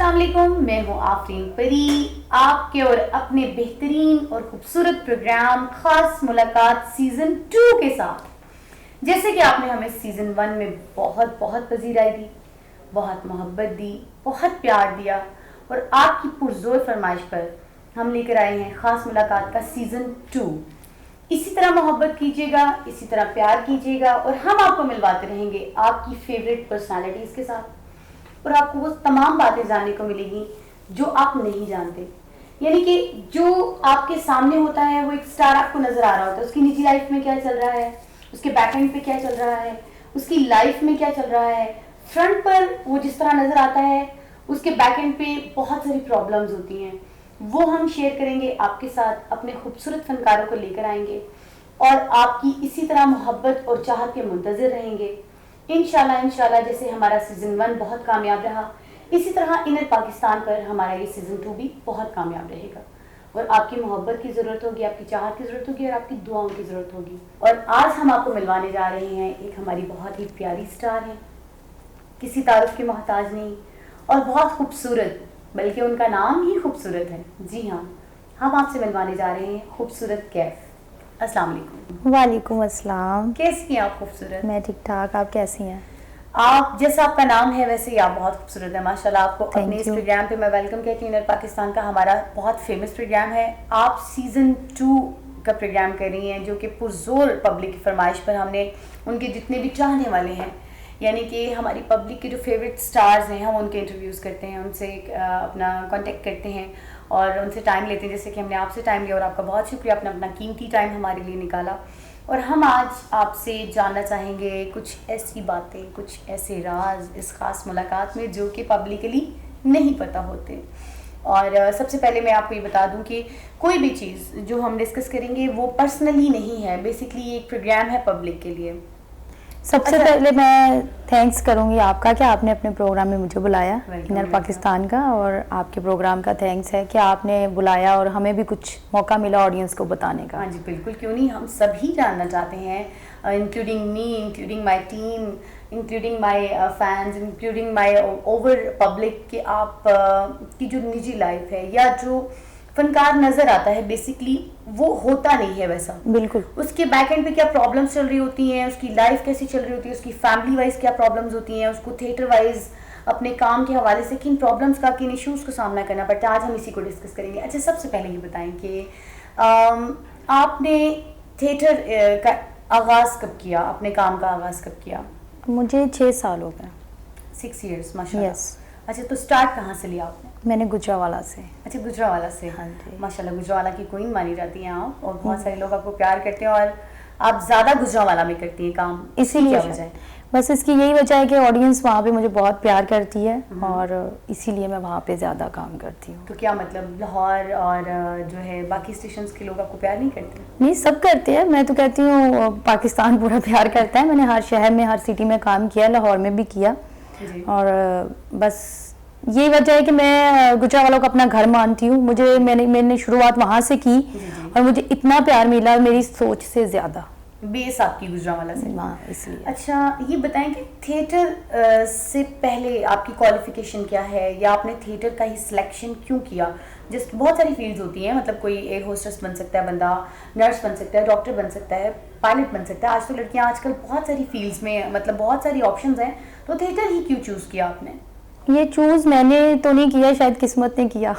السلام علیکم، میں ہوں آفرین پری، آپ کے اور اپنے بہترین اور خوبصورت پروگرام خاص ملاقات سیزن 2 کے ساتھ. جیسے کہ آپ نے ہمیں سیزن 1 میں بہت پذیرائی دی، بہت محبت دی، بہت پیار دیا، اور آپ کی پرزور فرمائش پر ہم لے کر آئے ہیں خاص ملاقات کا سیزن 2. اسی طرح محبت کیجیے گا، اسی طرح پیار کیجیے گا، اور ہم آپ کو ملواتے رہیں گے آپ کی فیوریٹ پرسنالٹیز کے ساتھ، اور آپ کو وہ تمام باتیں جاننے کو ملے گی جو آپ نہیں جانتے. یعنی کہ جو آپ کے سامنے ہوتا ہے وہ ایک سٹار آپ کو نظر آ رہا ہوتا ہے، اس کی نجی لائف میں کیا چل رہا ہے، اس کے بیک اینڈ پہ کیا چل رہا ہے، اس کی لائف میں کیا چل رہا ہے. فرنٹ پر وہ جس طرح نظر آتا ہے، اس کے بیک اینڈ پہ بہت ساری پرابلمز ہوتی ہیں. وہ ہم شیئر کریں گے آپ کے ساتھ، اپنے خوبصورت فنکاروں کو لے کر آئیں گے اور آپ کی اسی طرح محبت اور چاہت کے منتظر رہیں گے. انشاءاللہ جیسے ہمارا سیزن 1 بہت کامیاب رہا، اسی طرح انر پاکستان پر ہمارا یہ سیزن 2 بھی بہت کامیاب رہے گا. اور آپ کی محبت کی ضرورت ہوگی، آپ کی چاہت کی ضرورت ہوگی، اور آپ کی دعاؤں کی ضرورت ہوگی. اور آج ہم آپ کو ملوانے جا رہے ہیں ایک ہماری بہت ہی پیاری سٹار ہیں، کسی تعارف کی محتاج نہیں، اور بہت خوبصورت، بلکہ ان کا نام ہی خوبصورت ہے. جی ہاں، ہم آپ سے ملوانے جا رہے ہیں خوبصورت کیف. السلام علیکم. وعلیکم السلام. کیسی ہیں آپ خوبصورت؟ میں ٹھیک ٹھاک، آپ کیسی ہیں؟ آپ جیسا آپ کا نام ہے ویسے ہی آپ بہت خوبصورت ہیں ماشاءاللہ. آپ کو اپنے اس پروگرام پہ میں ویلکم کہتی ہوں. انر پاکستان کا ہمارا بہت فیمس پروگرام ہے. آپ سیزن 2 کا پروگرام کر رہی ہیں جو کہ پرزور پبلک کی فرمائش پر ہم نے ان کے جتنے بھی چاہنے والے ہیں، یعنی کہ ہماری پبلک کے جو فیوریٹ سٹارز ہیں، ہم ان کے انٹرویوز کرتے ہیں، ان سے اپنا کانٹیکٹ کرتے ہیں اور ان سے ٹائم لیتے ہیں. جیسے کہ ہم نے آپ سے ٹائم لیا اور آپ کا بہت شکریہ، اپنا قیمتی ٹائم ہمارے لیے نکالا. اور ہم آج آپ سے جاننا چاہیں گے کچھ ایسی باتیں، کچھ ایسے راز اس خاص ملاقات میں جو کہ پبلکلی نہیں پتہ ہوتے. اور سب سے پہلے میں آپ کو یہ بتا دوں کہ کوئی بھی چیز جو ہم ڈسکس کریں گے وہ پرسنلی نہیں ہے، بیسکلی یہ ایک پروگرام ہے پبلک کے لیے. سب سے پہلے میں تھینکس کروں گی آپ کا کہ آپ نے اپنے پروگرام میں مجھے بلایا، انر پاکستان کا، اور آپ کے پروگرام کا تھینکس ہے کہ آپ نے بلایا اور ہمیں بھی کچھ موقع ملا آڈینس کو بتانے کا. ہاں جی بالکل، کیوں نہیں، ہم سبھی جاننا چاہتے ہیں، including me, including my team, including my fans, including my over public, کہ آپ کی جو نجی لائف ہے یا جو فنکار نظر آتا ہے بیسکلی وہ ہوتا نہیں ہے ویسا. بالکل. اس کے بیک اینڈ پہ کیا پرابلمس چل رہی ہوتی ہیں، اس کی لائف کیسی چل رہی ہوتی ہے، اس کی فیملی وائز کیا پرابلمس ہوتی ہیں، اس کو تھیٹر وائز اپنے کام کے حوالے سے کن پرابلمس کا، کن ایشوز کو سامنا کرنا پڑتا ہے. آج ہم اسی کو ڈسکس کریں گے. اچھا، سب سے پہلے یہ بتائیں کہ آپ نے تھیٹر کا آغاز کب کیا، اپنے کام کا آغاز کب کیا؟ مجھے 6 سال ہو گئے. 6 ایئرس، ماشاءاللہ. یس. اچھا، تو سٹارٹ کہاں سے لیا آپ نے؟ میں نے گجرانوالہ سے. اچھا، گجرانوالہ سے. ہاں جی. ماشاءاللہ، گجرانوالہ کی کوئین مانی جاتی ہیں آپ، اور بہت سارے لوگ آپ کو پیار کرتے ہیں، اور آپ زیادہ گجرانوالہ میں کرتی ہیں کام. اسی لیے وجہ ہے؟ بس اس کی یہی وجہ ہے کہ آڈینس وہاں پہ مجھے بہت پیار کرتی ہے، اور اسی لیے میں وہاں پہ زیادہ کام کرتی ہوں. تو کیا مطلب لاہور اور جو ہے باقی اسٹیشنز کے لوگ آپ کو پیار نہیں کرتے؟ نہیں، سب کرتے ہیں. میں تو کہتی ہوں پاکستان پورا پیار کرتا ہے. میں نے ہر شہر میں، ہر سٹی میں کام کیا، لاہور میں بھی کیا. اور بس یہی وجہ ہے کہ میں گجرانوالہ کو اپنا گھر مانتی ہوں. میں نے شروعات وہاں سے کی، اور مجھے اتنا پیار ملا میری سوچ سے زیادہ. بیس آپ کی گجرانوالہ سے. ہاں، اس لیے. اچھا، یہ بتائیں کہ تھیٹر سے پہلے آپ کی کوالیفیکیشن کیا ہے، یا آپ نے تھیٹر کا ہی سلیکشن کیوں کیا؟ جس بہت ساری فیلڈز ہوتی ہیں، مطلب کوئی ایئر ہوسٹس بن سکتا ہے بندہ، نرس بن سکتا ہے، ڈاکٹر بن سکتا ہے، پائلٹ بن سکتا ہے. آج تو لڑکیاں آج کل بہت ساری فیلڈز میں، مطلب بہت ساری آپشنز ہیں. تو تھیٹر ہی کیوں چوز کیا آپ نے؟ یہ چوز میں نے تو نہیں کیا، شاید قسمت نے کیا.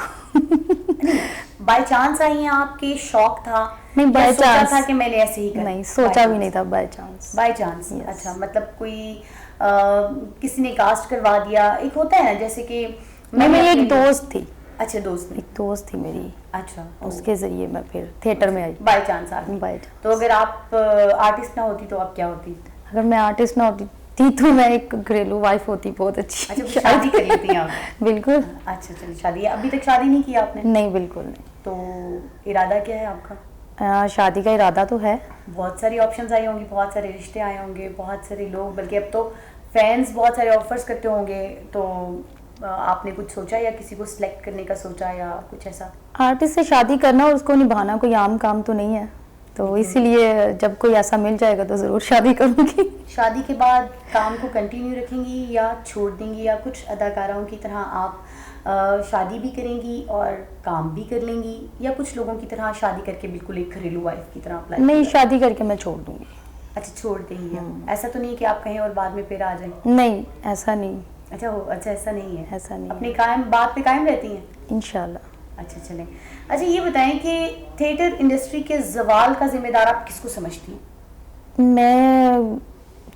بائی چانس آئی ہیں آپ کے، شوق تھا؟ نہیں، بائی چانس تھا کہ میں نے ایسے ہی کرنا؟ نہیں، سوچا بھی نہیں تھا. By chance. By chance. اچھا، مطلب کوئی کسی نے کاسٹ کروا دیا، ایک ہوتا ہے نا جیسے کہ میری ایک دوست تھی. اچھا، دوست ایک دوست تھی میری. اچھا، اس کے ذریعے میں پھر تھیٹر میں آئی. بائی چانس آ گئی. By chance. تو اگر آپ آرٹسٹ نہ ہوتی تو آپ کیا ہوتی؟ اگر میں آرٹسٹ نہ ہوتی تو میں ایک گھریلو وائف ہوتی، بہت اچھی. اچھا، شادی کر لیتی ہیں آپ؟ بالکل. اچھا، چلیے. شادی ابھی تک شادی نہیں کی آپ نے؟ نہیں، بالکل نہیں. تو ارادہ کیا ہے آپ کا؟ شادی کا ارادہ تو ہے. بہت ساری آپشنز آئی ہوں گی، بہت سارے رشتے آئے ہوں گے، بہت سارے لوگ، بلکہ اب تو فینس بہت سارے آفرز کرتے ہوں گے. تو آپ نے کچھ سوچا، یا کسی کو سلیکٹ کرنے کا سوچا، یا کچھ ایسا؟ آرٹسٹ سے شادی کرنا اور اس کو نبھانا کوئی عام کام تو نہیں ہے، تو اسی لیے جب کوئی ایسا مل جائے گا تو ضرور شادی کروں گی. شادی کے بعد کام کو کنٹینیو رکھیں گی یا چھوڑ دیں گی، یا کچھ اداکاراؤں کی طرح آپ شادی بھی کریں گی اور کام بھی کر لیں گی, یا کچھ لوگوں کی طرح شادی کر کے بالکل ایک گھریلو وائف کی طرح اپلائی؟ نہیں, شادی کر کے میں چھوڑ دوں گی. اچھا, چھوڑ دیں گی. ایسا تو نہیں ہے کہ آپ کہیں اور بعد میں پھر آ جائیں؟ نہیں, ایسا نہیں. اچھا ایسا نہیں ہے. ایسا نہیں, اپنی بات پہ قائم رہتی ہیں انشاءاللہ. اچھا چلیں. اچھا یہ بتائیں کہ تھیٹر انڈسٹری کے زوال کا ذمہ دار آپ کس کو سمجھتی ہیں؟ میں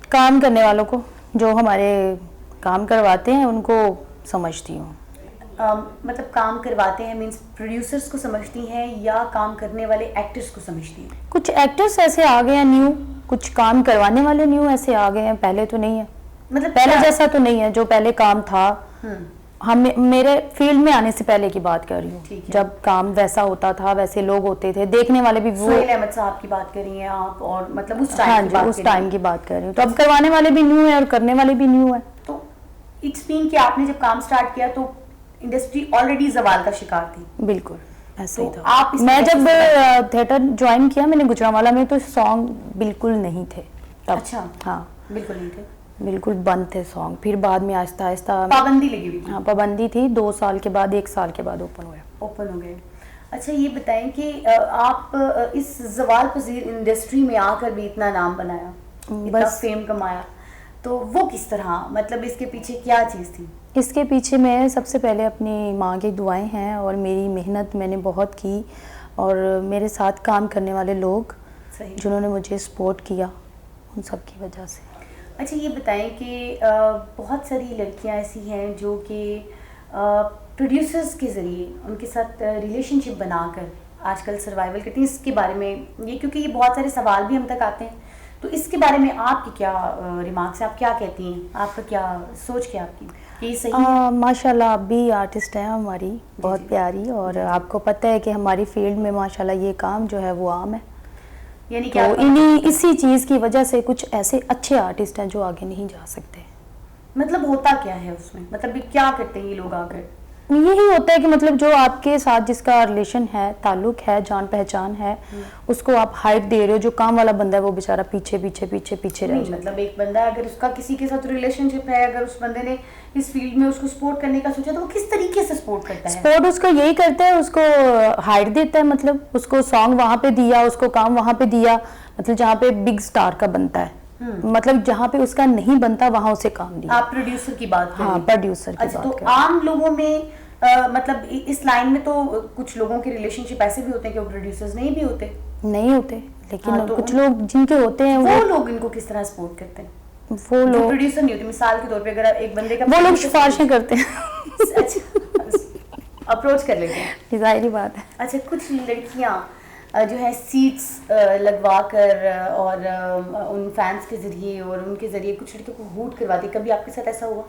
کام کرنے والوں کو, جو ہمارے کام کرواتے ہیں ان کو سمجھتی ہوں. مطلب کام کرواتے ہیں مینس پروڈیوسرز کو سمجھتی ہیں یا کام کرنے والے ایکٹرز کو سمجھتی ہیں؟ کچھ ایکٹرز ایسے آ گئے ہیں نیو, کچھ کام کروانے والے نیو ایسے آ گئے ہیں, پہلے تو نہیں ہے. مطلب پہلے جیسا تو نہیں ہے جو پہلے کام تھا. میرے فیلڈ میں آنے سے پہلے کی بات کر رہی ہوں, جب کام ویسا ہوتا تھا, ویسے لوگ ہوتے تھے, دیکھنے والے بھی. سہیل احمد صاحب کی بات کر رہی ہیں آپ, اور مطلب اس ٹائم, ہاں جی, اس ٹائم کی بات کر رہی ہوں. تو اب کروانے والے بھی نیو ہیں اور کرنے والے بھی نیو ہیں. تو اٹس مین کہ آپ نے جب کام سٹارٹ کیا تو انڈسٹری آلریڈی زوال کا شکار تھی. بالکل ایسا ہی تھا. میں جب تھیٹر جوائن کیا میں نے گجرانوالا میں, تو سانگ بالکل نہیں تھے تب. اچھا, ہاں بالکل نہیں تھے, بالکل بند تھے سانگ. پھر بعد میں آہستہ آہستہ پابندی لگی ہوئی. ہاں, پابندی تھی. 2 سال کے بعد 1 سال کے بعد اوپن ہو گئے. اچھا یہ بتائیں کہ آپ اس زوال پذیر انڈسٹری میں آ کر بھی اتنا نام بنایا, اتنا فیم کمایا, تو وہ کس طرح, مطلب اس کے پیچھے کیا چیز تھی؟ اس کے پیچھے میں سب سے پہلے اپنی ماں کی دعائیں ہیں, اور میری محنت میں نے بہت کی, اور میرے ساتھ کام کرنے والے لوگ جنہوں نے مجھے سپورٹ کیا, ان سب کی وجہ سے. اچھا یہ بتائیں کہ بہت ساری لڑکیاں ایسی ہیں جو کہ پروڈیوسرز کے ذریعے ان کے ساتھ ریلیشن شپ بنا کر آج کل سروائیول کرتی ہیں. اس کے بارے میں یہ, کیونکہ یہ بہت سارے سوال بھی ہم تک آتے ہیں, تو اس کے بارے میں آپ کی کیا ریمارکس ہیں, آپ کیا کہتی ہیں, آپ کا کیا سوچ کیا آپ کی, کہ یہ صحیح ہے؟ ماشاءاللہ آپ بھی آرٹسٹ ہیں ہماری, بہت پیاری, اور آپ کو پتہ ہے کہ ہماری فیلڈ میں ماشاءاللہ یہ کام جو ہے وہ عام ہے. یعنی تو اسی چیز کی وجہ سے کچھ ایسے اچھے آرٹسٹ ہیں جو آگے نہیں جا سکتے. مطلب ہوتا کیا ہے اس میں, مطلب کیا کرتے ہیں یہ لوگ آ کر؟ یہی ہوتا ہے کہ مطلب جو آپ کے ساتھ جس کا ریلیشن ہے, تعلق ہے, جان پہچان ہے, اس کو آپ ہائپ دے رہے ہو. جو کام والا بندہ ہے وہ بیچارہ پیچھے پیچھے پیچھے پیچھے رہ جاتا ہے. مطلب ایک بندہ اگر اس کا کسی کے ساتھ ریلیشن شپ ہے, اگر اس بندے نے اس فیلڈ میں اس کو سپورٹ کرنے کا سوچا, تو وہ کس طریقے سے سپورٹ کرتا ہے؟ سپورٹ اس کو یہی کرتا ہے, اس کو ہائٹ دیتا ہے, مطلب اس کو سانگ وہاں پہ دیا, اس کو کام وہاں پہ دیا, مطلب جہاں پہ بگ سٹار کا بنتا ہے, مطلب جہاں پہ اس کا نہیں بنتا وہاں اسے کام دیا. آپ پروڈیوسر کی بات کر رہے ہیں؟ ہاں, پروڈیوسر کی بات. تو عام لوگوں میں مطلب اس لائن میں تو کچھ لوگوں کے ریلیشن شپ ایسے بھی ہوتے ہیں کہ وہ پروڈیوسرز نہیں بھی ہوتے, لیکن کچھ لوگ جن کے ہوتے ہیں وہ لوگ ان کو کس طرح سپورٹ کرتے ہیں؟ وہ لوگ پروڈیوسر نہیں ہوتے, مثال کے طور پہ اگر ایک بندے کا, وہ لوگ سفارشیں کرتے ہیں, اپروچ کر لیتے ہیں, ظاہری بات ہے. اچھا کچھ لڑکیاں جو ہے سیٹس لگوا کر اور ان فینس کے ذریعے اور ان کے ذریعے کچھ لڑکیوں کو ہوٹ کرواتی, کبھی آپ کے ساتھ ایسا ہوا؟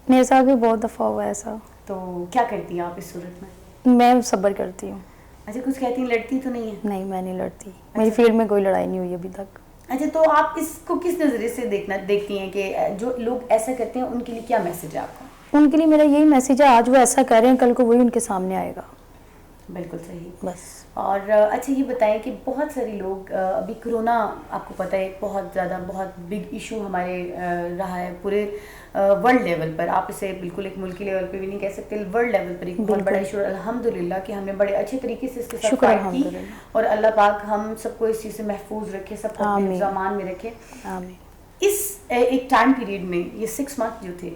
میرے ساتھ بھی بہت دفعہ ہوا ایسا. تو کیا کرتی ہیں آپ اس صورت میں؟ میں صبر کرتی ہوں. اچھا کچھ کہتی ہیں, لڑتی تو نہیں ہے؟ نہیں, میں نہیں لڑتی, میری فیلڈ میں کوئی لڑائی نہیں ہوئی ابھی تک. اچھا تو آپ اس کو کس نظریے سے دیکھتی ہیں کہ جو لوگ ایسا کرتے ہیں ان کے لیے کیا میسج ہے آپ کا؟ ان کے لیے میرا یہی میسج ہے, آج وہ ایسا کر رہے ہیں, کل کو وہی ان کے سامنے آئے گا. بالکل صحیح. بس. اور اچھا یہ بتائیں کہ بہت سارے لوگ, ابھی کرونا آپ کو پتہ ہے بہت زیادہ بہت بگ ایشو ہمارے رہا ہے پورے ورلڈ لیول پر, آپ اسے بالکل ایک ملکی لیول پہ بھی نہیں کہہ سکتے, ورلڈ لیول پر ایک بہت بڑا ایشو. الحمدللہ کہ ہم نے بڑے اچھے طریقے سے اس کے ساتھ فائٹ کی, اور اللہ پاک ہم سب کو اس چیز سے محفوظ رکھے, سب کو اپنے امان میں رکھے. اس ایک ٹائم پیریڈ میں یہ 6 months جو تھے,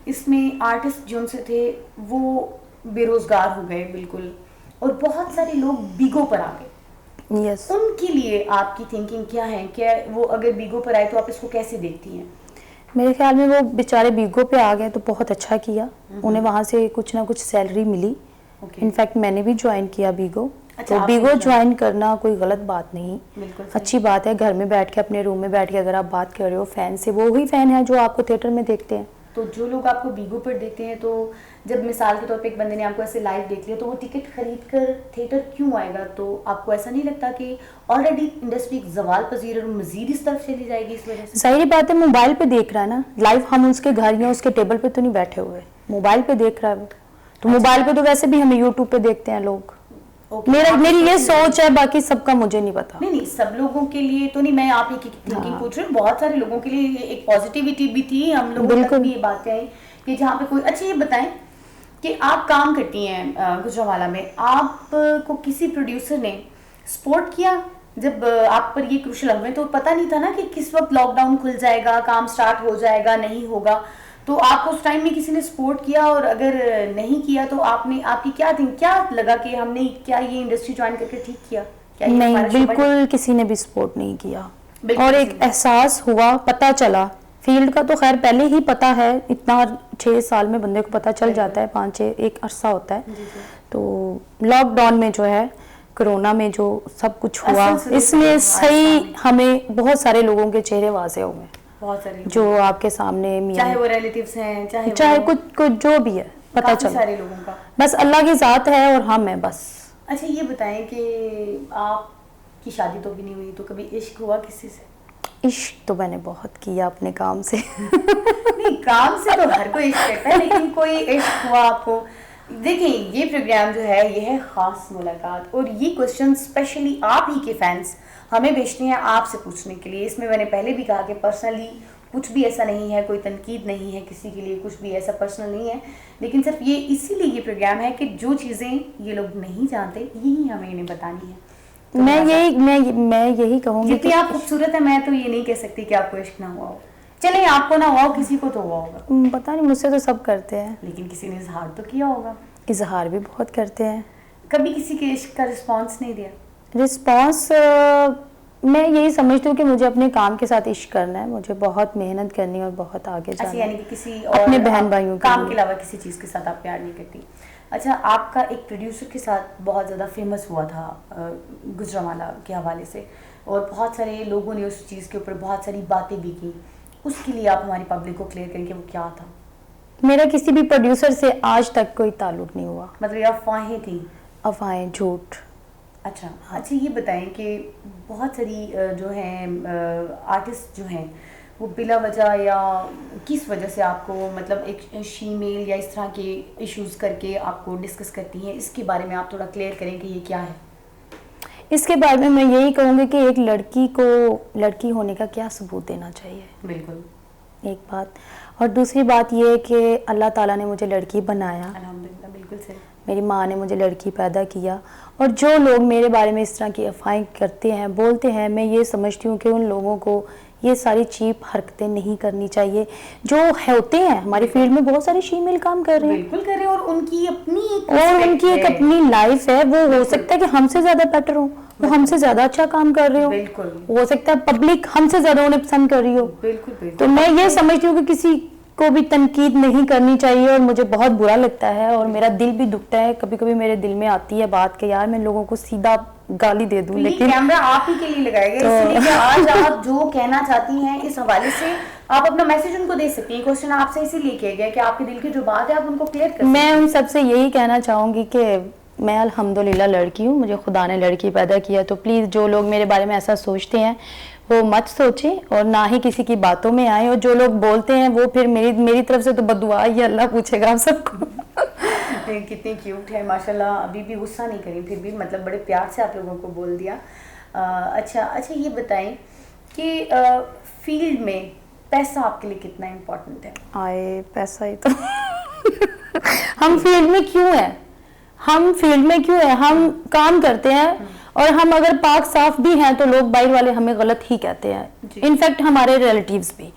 اس میں آرٹسٹ جو ان سے تھے وہ بے روزگار ہو گئے بالکل, اور بہت سارے لوگ بیگو پر آ گئے. ان کے لیے آپ کی تھنکنگ کیا ہے, کہ وہ اگر بیگو پر آئے تو آپ اس کو کیسے دیکھتی ہیں؟ میرے خیال میں وہ بیچارے بیگو پہ آ گئے تو بہت اچھا کیا, انہیں وہاں سے کچھ نہ کچھ سیلری ملی. انفیکٹ میں نے بھی جوائن کیا بیگو, تو بیگو جوائن کرنا کوئی غلط بات نہیں, اچھی بات ہے. گھر میں بیٹھ کے اپنے روم میں بیٹھ کے اگر آپ بات کر رہے ہو فین سے, وہی فین ہے جو آپ کو تھیٹر میں دیکھتے ہیں. تو جو لوگ آپ کو بیگو پر دیکھتے ہیں, تو جب مثال کے طور پہ ایک بندے نے آپ کو ایسے لائیو دیکھ لیا, تو وہ ٹکٹ خرید کر تھیٹر کیوں آئے گا؟ تو آپ کو ایسا نہیں لگتا کہ آلریڈی انڈسٹری زوال پذیر اور مزید اس طرف چلی جائے گی اس وجہ سے؟ ظاہری بات ہے, موبائل پہ دیکھ رہا ہے نا لائیو, ہم اس کے گھر یا اس کے ٹیبل پہ تو نہیں بیٹھے ہوئے, موبائل پہ دیکھ رہا ہے وہ. تو موبائل پہ تو ویسے بھی ہمیں یوٹیوب پہ دیکھتے ہیں لوگ. میری یہ سوچ ہے, باقی سب کا مجھے نہیں پتا. نہیں سب لوگوں کے لیے تو نہیں, میں آپ کی تھنکنگ پوچھ رہی ہوں. بہت سارے لوگوں کے لیے ایک پازیٹیوٹی بھی تھی, ہم لوگوں تک بھی یہ بات کہیں کہ جہاں پہ کوئی. اچھا یہ بتائیں کہ آپ کام کرتی ہیں گجرانوالہ میں, آپ کو کسی پروڈیوسر نے سپورٹ کیا جب آپ پر یہ کروشل لمحے, تو پتہ نہیں تھا نا کہ کس وقت لاک ڈاؤن کھل جائے گا, کام سٹارٹ ہو جائے گا, نہیں ہوگا, تو آپ کو اس ٹائم میں کسی نے سپورٹ کیا, اور اگر نہیں کیا تو آپ کی کیا لگا کہ ہم نے کیا یہ انڈسٹری جوائن کر کے ٹھیک کیا؟ نہیں, بالکل کسی نے بھی سپورٹ نہیں کیا, اور ایک احساس ہوا, پتہ چلا, فیلڈ کا تو خیر پہلے ہی پتہ ہے, اتنا 6 سال میں بندے کو پتہ چل جاتا ہے, 5-6 ایک عرصہ ہوتا ہے. تو لاک ڈاؤن میں جو ہے, کرونا میں جو سب کچھ ہوا, اس میں صحیح ہمیں بہت سارے لوگوں کے چہرے واضح ہوئے, بہت سارے جو آپ کے سامنے, چاہے وہ ریلیٹیوز ہیں, چاہے کچھ جو بھی ہے, پتہ چلا سارے لوگوں کا, بس اللہ کی ذات ہے اور ہم ہیں بس. اچھا یہ بتائیں کہ آپ کی شادی تو بھی نہیں ہوئی, تو کبھی عشق ہوا کسی سے؟ عشق تو میں نے بہت کیا اپنے کام سے. نہیں, کام سے تو ہر کوئی عشق کرتا ہے, لیکن کوئی عشق ہوا آپ کو؟ دیکھیں یہ پروگرام جو ہے یہ ہے خاص ملاقات, اور یہ کوشچن اسپیشلی آپ ہی کے فینس ہمیں بھیجتے ہیں آپ سے پوچھنے کے لیے. اس میں نے پہلے بھی کہا کہ پرسنلی کچھ بھی ایسا نہیں ہے, کوئی تنقید نہیں ہے کسی کے لیے, کچھ بھی ایسا پرسنل نہیں ہے, لیکن صرف یہ اسی لیے یہ پروگرام ہے کہ جو چیزیں یہ لوگ نہیں جانتے یہی ہمیں انہیں بتانی ہے. میں یہی کہوں گی کہ آپ خوبصورت ہیں, میں تو یہ نہیں کہہ سکتی کہ آپ کو عشق نہ ہوا ہو, چلیں آپ کو نہ ہوا ہو, کسی کو تو ہوا ہوگا. پتہ نہیں, مجھ سے تو سب کرتے ہیں, لیکن کسی نے اظہار تو کیا ہوگا. اظہار بھی بہت کرتے ہیں. کبھی کسی کے عشق کا رسپانس نہیں دیا؟ رسپانس میں یہی سمجھتی ہوں کہ مجھے اپنے کام کے ساتھ عشق کرنا ہے, مجھے بہت محنت کرنی ہے اور بہت آگے جانا ہے. یعنی کہ کسی اپنے بہن بھائیوں کام کے علاوہ کسی چیز کے ساتھ آپ پیار نہیں کرتی. اچھا, آپ کا ایک پروڈیوسر کے ساتھ بہت زیادہ فیمس ہوا تھا گجرانوالہ کے حوالے سے, اور بہت سارے لوگوں نے اس چیز کے اوپر بہت ساری باتیں بھی کی, اس کے لیے آپ ہماری پبلک کو کلیئر کریں کہ وہ کیا تھا. میرا کسی بھی پروڈیوسر سے آج تک کوئی تعلق نہیں ہوا. مطلب یہ افواہیں تھیں؟ افواہیں, جھوٹ. اچھا یہ بتائیں کہ بہت ساری جو ہیں آرٹسٹ جو ہیں وہ بلا وجہ یا کس وجہ سے آپ کو مطلب ایک شی میل یا اس طرح کے ایشوز کر کے آپ کو ڈسکس کرتی ہیں, اس کے بارے میں آپ تھوڑا کلیئر کریں کہ یہ کیا ہے. اس کے بارے میں یہی کہوں گی کہ ایک لڑکی کو لڑکی ہونے کا کیا ثبوت دینا چاہیے. بالکل, ایک بات. اور دوسری بات یہ ہے کہ اللہ تعالیٰ نے مجھے لڑکی بنایا, الحمدللہ, بالکل صحیح. میری ماں نے مجھے لڑکی پیدا کیا, اور جو لوگ میرے بارے میں اس طرح کی افواہیں کرتے ہیں, بولتے ہیں, میں یہ سمجھتی ہوں کہ ان لوگوں کو یہ ساری چیپ حرکتیں نہیں کرنی چاہیے. جو ہوتے ہیں ہماری فیلڈ میں بہت سارے شیمیل کام کر رہے ہیں, بالکل کر رہے ہیں, اور ان کی ایک اپنی لائف ہے, وہ ہو سکتا ہے کہ ہم سے زیادہ بیٹر ہو, وہ ہم سے زیادہ اچھا کام کر رہے ہو, ہو سکتا ہے پبلک ہم سے زیادہ انہیں پسند کر رہی ہو. تو میں یہ سمجھتی ہوں کہ کسی کو بھی تنقید نہیں کرنی چاہیے, اور مجھے بہت برا لگتا ہے اور میرا دل بھی دکھتا ہے. کبھی کبھی میرے دل میں آتی ہے بات کہ یار میں لوگوں کو سیدھا گالی دے دوں, لیکن کیمرہ آپ ہی کے لیے لگائے گا, اس لیے کہ آج آپ جو کہنا چاہتی ہیں اس حوالے سے آپ اپنا میسج ان کو دے سکتی ہیں. کوشچن آپ سے اسی لیے کیا گیا کہ آپ کے دل کی جو بات ہے آپ ان کو کلیئر کر سکیں. میں ان سب سے یہی کہنا چاہوں گی کہ میں الحمدللہ لڑکی ہوں, مجھے خدا نے لڑکی پیدا کیا, تو پلیز جو لوگ میرے بارے میں ایسا سوچتے ہیں وہ مت سوچیں, اور نہ ہی کسی کی باتوں میں آئیں, اور جو لوگ بولتے ہیں وہ پھر میری طرف سے تو بددعا ہی اللہ پوچھے گا آپ سب کو. کتنی کیوٹ ہے ماشاءاللہ, ابھی بھی غصہ نہیں کریں, پھر بھی مطلب بڑے پیار سے آپ لوگوں کو بول دیا. اچھا یہ بتائیں کہ فیلڈ میں پیسہ آپ کے لیے کتنا امپورٹنٹ ہے؟ آئے پیسہ ہی تو ہم فیلڈ میں کیوں ہیں, ہم کام کرتے ہیں, اور ہم اگر پاک صاف بھی ہیں تو لوگ باہر والے ہمیں غلط ہی کہتے ہیں. انفیکٹ ہمارے ریلیٹیوز بھی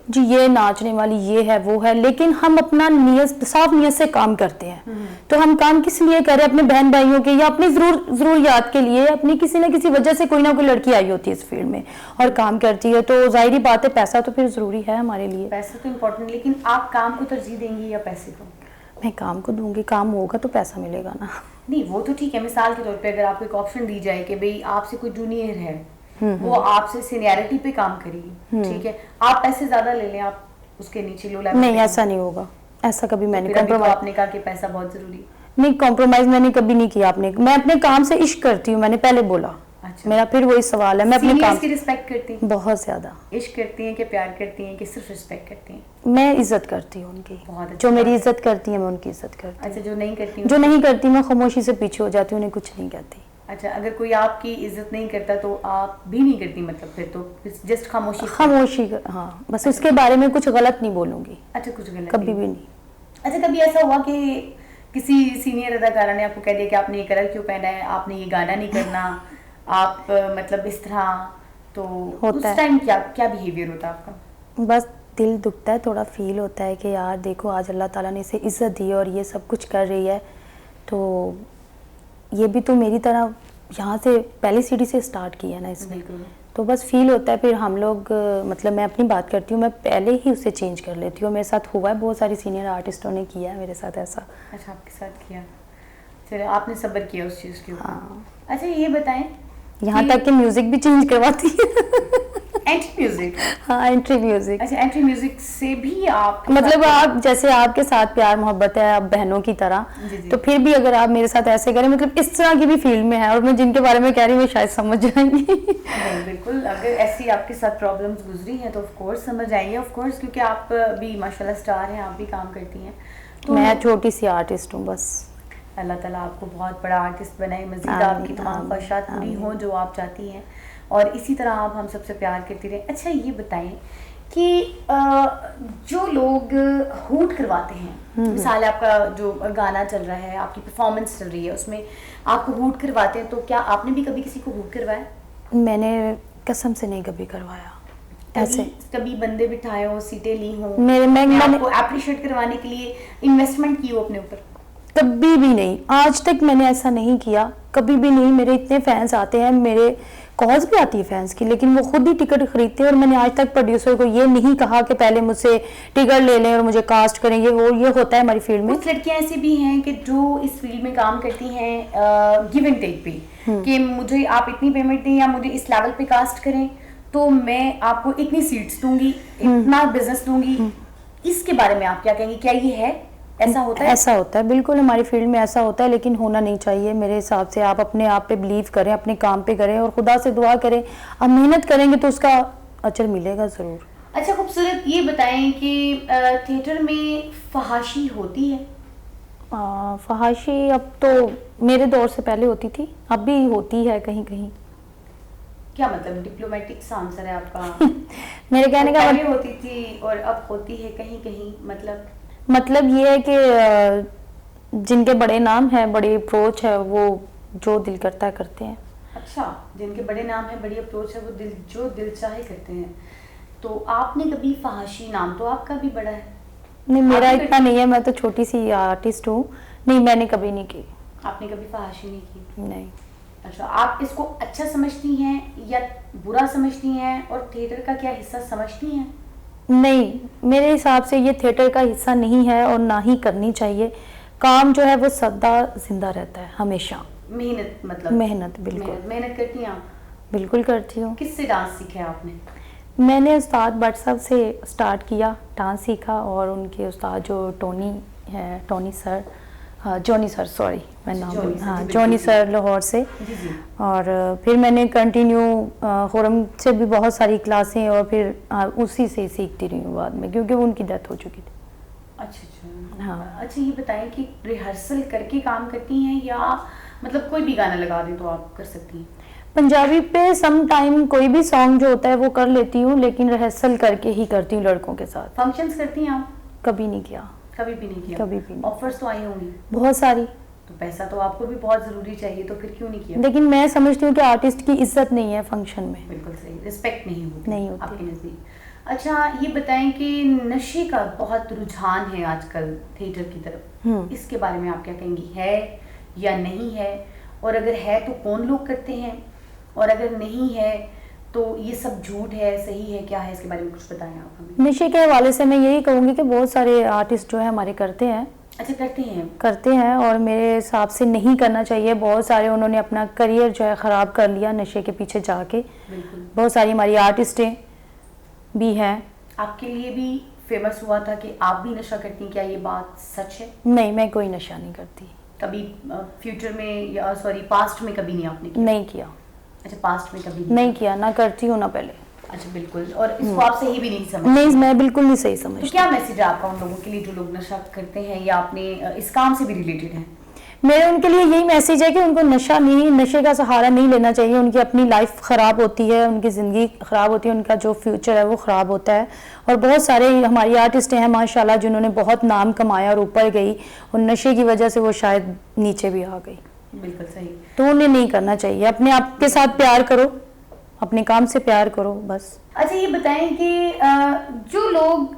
جی یہ ناچنے والی یہ ہے وہ ہے, لیکن ہم اپنا صاف نیت سے کام کرتے ہیں. تو ہم کام کس لیے کر رہے ہیں؟ اپنے بہن بھائیوں کے, یا اپنی ضروریات کے لیے. اپنی کسی نہ کسی وجہ سے کوئی نہ کوئی لڑکی آئی ہوتی ہے اس فیلڈ میں اور کام کرتی ہے, تو ظاہری بات ہے پیسہ تو پھر ضروری ہے ہمارے لیے. پیسہ تو امپورٹنٹ, لیکن آپ کام کو ترجیح دیں گی یا پیسے کو؟ میں کام کو دوں گی, کام ہوگا تو پیسہ ملے گا نا. نہیں وہ تو ٹھیک ہے, مثال کے طور پہ اگر آپ کو ایک آپشن دی جائے کہ بھئی آپ سے کوئی جونیئر ہے, وہ آپ سے سینیئرٹی پہ کام کرے گی, ٹھیک ہے, آپ پیسے زیادہ لے لیں, آپ اس کے نیچے لو لیول. نہیں ایسا نہیں ہوگا, ایسا کبھی میں نے کمپرومائز. آپ نے کہا کہ پیسہ بہت ضروری نہیں, کمپرومائز میں نے کبھی نہیں کیا. میں اپنے کام سے عشق کرتی ہوں, میں نے پہلے بولا. میرا پھر وہی سوال ہے, میں اپنے کام کی رسپیکٹ کرتی ہوں بہت زیادہ. عشق کرتی ہیں کہ پیار کرتی ہیں کہ صرف رسپیکٹ کرتی ہیں؟ میں عزت کرتی ہوں ان کی, جو میری عزت کرتی ہیں میں ان کی عزت کرتی ہوں. اچھا, جو نہیں کرتی میں خاموشی سے پیچھے ہو جاتی ہوں, انہیں کچھ نہیں کہتی. اچھا, اگر کوئی آپ کی عزت نہیں کرتا تو آپ بھی نہیں کرتی, مطلب پھر تو جسٹ خاموشی. ہاں بس اس کے بارے میں کچھ غلط نہیں بولوں گی. اچھا, کچھ غلط کبھی بھی نہیں. اچھا, کبھی ایسا ہوا کہ کسی سینئر اداکارہ نے آپ کو کہہ دیا کہ آپ نے یہ کلر کیوں پہنا ہے, آپ نے یہ گانا نہیں کرنا, آپ مطلب اس طرح, تو اس ٹائم کیا بیہیویئر ہوتا ہے آپ کا؟ بس دل دکھتا ہے, تھوڑا فیل ہوتا ہے کہ یار دیکھو آج اللہ تعالیٰ نے اسے عزت دی اور یہ سب کچھ کر رہی ہے, تو یہ بھی تو میری طرح یہاں سے پہلی سیڑھی سے اسٹارٹ کیا ہے نا اس نے, تو بس فیل ہوتا ہے. پھر ہم لوگ مطلب میں اپنی بات کرتی ہوں, میں پہلے ہی اسے چینج کر لیتی ہوں. میرے ساتھ ہوا ہے, بہت ساری سینئر آرٹسٹوں نے کیا ہے میرے ساتھ ایسا. اچھا, آپ کے ساتھ کیا, چلے آپ نے صبر کیا اس چیز کے اوپر. ہاں, اچھا یہ بتائیں, یہاں تک کہ میوزک بھی چینج کرواتی ہے. Entry music? ہاں, اینٹری میوزک. اچھا, اینٹری میوزک سے بھی آپ مطلب آپ جیسے آپ کے ساتھ پیار محبت ہے آپ بہنوں کی طرح, تو پھر بھی اگر آپ میرے ساتھ ایسے کریں, مطلب اس طرح کی بھی فیلڈ میں ہے, اور میں جن کے بارے میں کہہ رہی ہوں وہ شاید سمجھ جائیں گی. نہیں بالکل, اگر ایسی آپ کے ساتھ پرابلمس گزری ہیں تو آف کورس سمجھ آئیں گے, آف کورس, کیونکہ آپ بھی ماشاءاللہ اسٹار ہیں, آپ بھی کام کرتی ہیں. تو میں چھوٹی سی آرٹسٹ ہوں بس. اللہ تعالیٰ آپ کو بہت بڑا آرٹسٹ بنائے, مزید آپ کی تمام خواہشات پوری ہوں جو آپ چاہتی ہیں, اور اسی طرح آپ ہم سب سے پیار کرتی رہیں. اچھا یہ بتائیں کہ جو لوگ ہوٹ کرواتے ہیں, مثال آپ کا جو گانا چل رہا ہے, آپ کی پرفارمنس چل رہی ہے, اس میں آپ کو ہوٹ کرواتے ہیں, تو کیا آپ نے بھی کبھی کسی کو ہوٹ کروایا؟ میں نے قسم سے نہیں کبھی کروایا. ایسے کبھی بندے بٹھائے ہوں, سیٹیں لی ہوں, میں آپ کو اپریشیٹ کروانے کے لیے انویسٹمنٹ کی ہو اپنے اوپر؟ کبھی بھی نہیں, آج تک میں نے ایسا نہیں کیا, کبھی بھی نہیں. میرے اتنے فینس آتے ہیں, میرے کالز بھی آتی ہے فینس کی, لیکن وہ خود ہی ٹکٹ خریدتے ہیں, اور میں نے آج تک پروڈیوسر کو یہ نہیں کہا کہ پہلے مجھ سے ٹکٹ لے لیں اور مجھے کاسٹ کریں. یہ ہوتا ہے ہماری فیلڈ میں. کچھ لڑکیاں ایسی بھی ہیں کہ جو اس فیلڈ میں کام کرتی ہیں گیو اینڈ ٹیک پہ, کہ مجھے آپ اتنی پیمنٹ دیں یا مجھے اس لیول پہ کاسٹ کریں تو میں آپ کو اتنی سیٹس دوں گی, اتنا بزنس دوں گی. اس کے بارے میں آپ کیا کہیں گی, کیا یہ ہے, ایسا ہوتا ہے؟ ایسا ہوتا ہے, بالکل ہماری فیلڈ میں ایسا ہوتا ہے, لیکن ہونا نہیں چاہیے میرے حساب سے. آپ اپنے آپ پہ بلیو کریں, اپنے کام پہ کریں, اور خدا سے دعا کریں. آپ محنت کریں گے تو اس کا اجر ملے گا ضرور. اچھا خوبصورت, یہ بتائیں کہ تھیٹر میں فحاشی ہوتی ہے؟ فحاشی اب تو میرے دور سے پہلے ہوتی تھی, اب بھی ہوتی ہے کہیں کہیں. کیا مطلب ڈپلومیٹک سا آنسر ہے آپ کا؟ میرے کہنے کا پہلے ہوتی تھی اور اب ہوتی ہے کہیں کہیں, مطلب یہ ہے کہ جن کے بڑے نام ہیں, بڑی اپروچ ہے, وہ جو دل کرتا ہے کرتے ہیں. اچھا, جن کے بڑے نام ہیں, بڑی اپروچ ہے, وہ جو دل چاہے کرتے ہیں. تو آپ نے کبھی فحاشی, نام تو آپ کا بھی بڑا ہے. نہیں, میرا اتنا نہیں ہے, میں تو چھوٹی سی آرٹسٹ ہوں. نہیں, میں نے کبھی نہیں کی. آپ نے کبھی فحاشی نہیں کی؟ نہیں. اچھا, آپ اس کو اچھا سمجھتی ہیں یا برا سمجھتی ہیں, اور تھیٹر کا کیا حصہ سمجھتی ہیں؟ نہیں, میرے حساب سے یہ تھیٹر کا حصہ نہیں ہے, اور نہ ہی کرنی چاہیے. کام جو ہے وہ سدا زندہ رہتا ہے ہمیشہ. محنت, مطلب محنت, بالکل محنت کرتی ہیں آپ؟ بالکل کرتی ہوں. کس سے ڈانس سیکھا آپ نے؟ میں نے استاد بٹ صاحب سے اسٹارٹ کیا, ڈانس سیکھا, اور ان کے استاد جو ٹونی ہے, جونی سر, سوری میں نام بول, ہاں جونی سر لاہور سے. اور پھر میں نے کنٹینیو خورم سے بھی بہت ساری کلاسیں, اور پھر اسی سے سیکھتی رہی ہوں بعد میں, کیونکہ وہ ان کی ڈیتھ ہو چکی تھی. اچھا ہاں. اچھا یہ بتائیں کہ ریہرسل کر کے کام کرتی ہیں یا مطلب کوئی بھی گانا لگا دیں تو آپ کر سکتی ہیں؟ پنجابی پہ سم ٹائم کوئی بھی سانگ جو ہوتا ہے وہ کر لیتی ہوں, لیکن ریہرسل کر کے ہی کرتی ہوں لڑکوں کے ساتھ. فنکشنز کرتی ہیں آپ؟ کبھی نہیں کیا. کبھی بھی نہیں کیا؟ کبھی بھی نہیں. آفرز تو آئی ہوں گی بہت ساری. تو پیسہ تو آپ کو بھی بہت ضروری چاہیے, تو پھر کیوں نہیں کیا؟ لیکن میں سمجھتی ہوں کہ آرٹسٹ کی عزت نہیں ہے فنکشن میں. بالکل صحیح, رسپیکٹ نہیں ہوتی آپ کے نزدیک. اچھا یہ بتائیں کہ نشے کا بہت رجحان ہے آج کل تھیٹر کی طرف, اس کے بارے میں آپ کیا کہیں گی, ہے یا نہیں ہے, اور اگر ہے تو کون لوگ کرتے ہیں, اور اگر نہیں ہے تو یہ سب جھوٹ ہے, صحیح ہے, کیا ہے, اس کے بارے میں کچھ بتائیں آپ ہمیں. نشے کے حوالے سے میں یہی کہوں گی کہ بہت سارے آرٹسٹ جو ہے ہمارے کرتے ہیں. اچھا کرتے ہیں, اور میرے حساب سے نہیں کرنا چاہیے. بہت سارے انہوں نے اپنا کریئر جو ہے خراب کر لیا نشے کے پیچھے جا کے. بہت ساری ہماری آرٹسٹیں بھی ہیں. آپ کے لیے بھی فیمس ہوا تھا کہ آپ بھی نشہ کرتی ہیں, کیا یہ بات سچ ہے؟ نہیں, میں کوئی نشہ نہیں کرتی. کبھی فیوچر میں یا سوری پاسٹ میں کبھی نہیں آپ نے کیا؟ نہیں کیا. اچھا, پاسٹ میں کبھی نہیں کیا, نہ کرتی ہوں نہ پہلے. اچھا بالکل, اور اس کو آپ صحیح بھی نہیں سمجھتے؟ نہیں, میں بالکل نہیں صحیح سمجھتی. تو کیا میسج ہے آپ کا ان لوگوں کے لیے جو لوگ نشہ کرتے ہیں یا اپنے اس کام سے بھی ریلیٹڈ ہیں؟ میرا ان کے لیے یہی میسیج ہے کہ ان کو نشے کا سہارا نہیں لینا چاہیے. ان کی اپنی لائف خراب ہوتی ہے, ان کی زندگی خراب ہوتی ہے, ان کا جو فیوچر ہے وہ خراب ہوتا ہے. اور بہت سارے ہماری آرٹسٹ ہیں ماشاءاللہ جنہوں نے بہت نام کمایا اور اوپر گئی, اور نشے کی وجہ سے وہ شاید نیچے بھی آ گئی. بالکل صحیح. تو انہیں نہیں کرنا چاہیے. اپنے آپ کے ساتھ پیار کرو, اپنے کام سے پیار کرو بس. اچھا یہ بتائیں کہ جو لوگ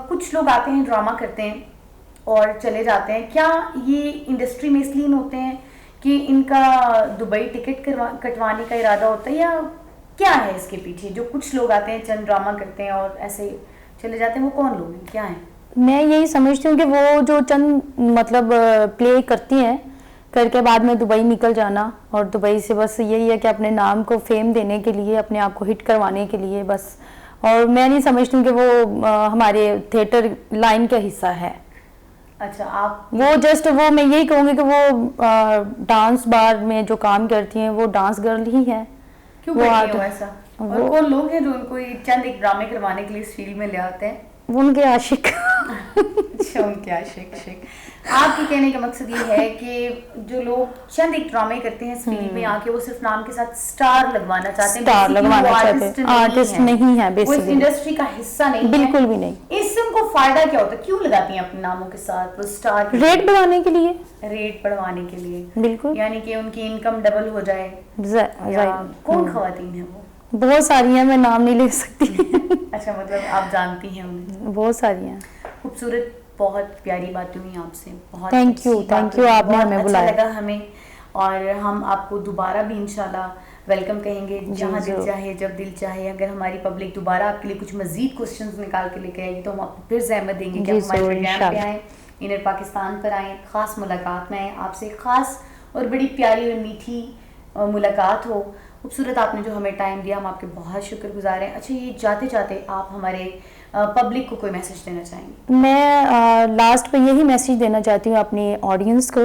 کچھ لوگ آتے ہیں ڈرامہ کرتے ہیں اور چلے جاتے ہیں, کیا یہ انڈسٹری میں اس لیے ہوتے ہیں کہ ان کا دبئی ٹکٹ کٹوانے کا ارادہ ہوتا ہے, یا کیا ہے اس کے پیچھے؟ جو کچھ لوگ آتے ہیں چند ڈرامہ کرتے ہیں اور ایسے چلے جاتے ہیں, وہ کون لوگ ہیں, کیا ہیں؟ میں یہی سمجھتی ہوں کہ وہ جو چند مطلب پلے کرتی ہیں, کر کے بعد میں دبئی نکل جانا, اور دبئی سے بس یہی ہے کہ اپنے نام کو فیم دینے کے لیے, اپنے آپ کو ہٹ کروانے کے لیے بس. اور میں نہیں سمجھتی ہوں کہ وہ ہمارے تھیٹر لائن کا حصہ ہے. اچھا آپ وہ جسٹ وہ میں یہی کہوں گی کہ وہ ڈانس بار میں جو کام کرتی ہیں وہ ڈانس گرل ہی ہیں. کیوں کرتی ہیں ایسا؟ اور کون لوگ ہیں جو ان کو چند ایک ڈرامے کروانے کے لیے اس فیلڈ میں لے آتے ہیں؟ وہ ان کے عاشق. اچھا ان کے عاشق. آپ کے کہنے کا مقصد یہ ہے کہ جو لوگ چند ایک ڈرامے کرتے ہیں اس فیلڈ میں آ کے, وہ صرف نام کے ساتھ سٹار لگوانا چاہتے ہیں, آرٹسٹ نہیں ہے, وہ اس انڈسٹری کا حصہ نہیں ہے, بالکل بھی نہیں. اس سے ان کو فائدہ کیا ہوتا ہے, کیوں لگاتی ہیں اپنے ناموں کے ساتھ وہ سٹار؟ ریٹ بڑھانے کے لیے. ریٹ بڑھوانے کے لیے, بالکل. یعنی کہ ان کی انکم ڈبل ہو جائے. کون خواتین ہیں وہ؟ بہت ساری ہیں, میں نام نہیں لے سکتی. اچھا مطلب آپ جانتی ہیں انہیں؟ بہت ساری ہیں. خوبصورت, بہت پیاری باتیں ہوئی آپ سے, بہت تھینک یو آپ نے ہمیں بلایا. اچھا لگا ہمیں, اور ہم آپ کو دوبارہ بھی انشاءاللہ ویلکم کہیں گے جہاں دل چاہے جب دل چاہے. اگر ہماری پبلک دوبارہ آپ کے لیے کچھ مزید کوسچنز نکال کے لے کے آئے گی تو ہم آپ کو پھر زحمت دیں گے کہ ہمارے پروگرام پہ آئیں, انر پاکستان پر آئیں, خاص ملاقات میں آئیں, آپ سے خاص اور بڑی پیاری اور میٹھی ملاقات ہو. خوبصورت آپ نے جو ہمیں ٹائم دیا, ہم آپ کے بہت شکر گزار ہیں. اچھا یہ جاتے جاتے آپ ہمارے پبلک کو کوئی میسج دینا چاہیں گے؟ میں لاسٹ پہ یہی میسج دینا چاہتی ہوں اپنی آڈینس کو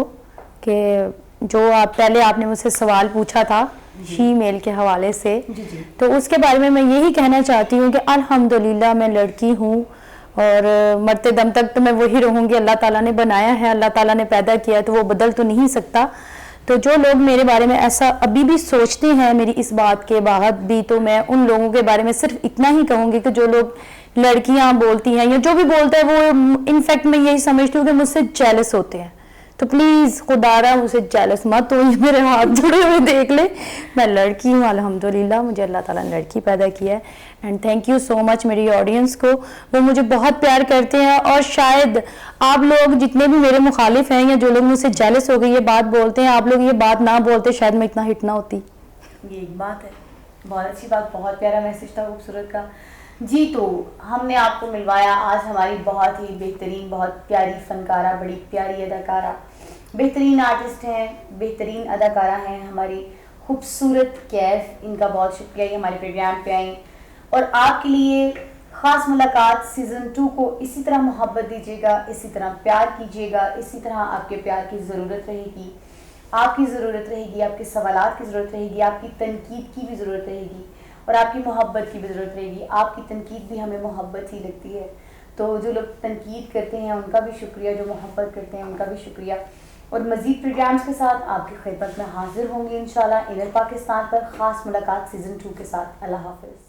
کہ جو پہلے آپ نے مجھ سے سوال پوچھا تھا شی میل کے حوالے سے, تو اس کے بارے میں یہی کہنا چاہتی ہوں کہ الحمدللہ میں لڑکی ہوں, اور مرتے دم تک تو میں وہی رہوں گی. اللہ تعالیٰ نے بنایا ہے, اللہ تعالیٰ نے پیدا کیا ہے, تو وہ بدل تو نہیں سکتا. تو جو لوگ میرے بارے میں ایسا ابھی بھی سوچتے ہیں میری اس بات کے بعد بھی, تو میں ان لوگوں کے بارے میں صرف اتنا ہی کہوں گی کہ جو لوگ لڑکیاں بولتی ہیں یا جو بھی بولتا ہے وہ انفیکٹ میں یہی سمجھتی ہوں کہ مجھ سے جیلس ہوتے ہیں. تو پلیز خدارا مجھ سے جیلس مت ہو, یہ میرے ہاتھ جڑے ہوئے دیکھ لیں. میں لڑکی ہوں الحمدللہ, مجھے اللہ تعالیٰ نے لڑکی پیدا کیا ہے. اینڈ تھینک یو سو مچ میری آڈینس کو, وہ مجھے بہت پیار کرتے ہیں. اور شاید آپ لوگ جتنے بھی میرے مخالف ہیں یا جو لوگ مجھ سے جیلس ہو گئی یہ بات بولتے ہیں, آپ لوگ یہ بات نہ بولتے شاید میں اتنا ہٹ نہ ہوتی. یہ ایک بات ہے, بہت اچھی بات, بہت پیارا میسج تھا خوبصورت کا. جی تو ہم نے آپ کو ملوایا آج ہماری بہت ہی بہترین, بہت پیاری فنکارہ, بڑی پیاری اداکارہ, بہترین آرٹسٹ ہیں, بہترین اداکارہ ہیں ہماری خوبصورت کیف. ان کا بہت شکریہ یہ ہمارے پروگرام پہ آئیں, اور آپ کے لیے خاص ملاقات سیزن 2 کو اسی طرح محبت دیجیے گا, اسی طرح پیار کیجیے گا, اسی طرح آپ کے پیار کی ضرورت رہے گی, آپ کی ضرورت رہے گی, آپ کے سوالات کی ضرورت رہے گی, آپ کی تنقید کی بھی ضرورت رہے گی, اور آپ کی محبت کی بھی ضرورت رہے گی. آپ کی تنقید بھی ہمیں محبت ہی لگتی ہے. تو جو لوگ تنقید کرتے ہیں ان کا بھی شکریہ, جو محبت کرتے ہیں ان کا بھی شکریہ. اور مزید پروگرامز کے ساتھ آپ کی خدمت میں حاضر ہوں گی انشاءاللہ انر پاکستان پر, خاص ملاقات سیزن 2 کے ساتھ. اللہ حافظ.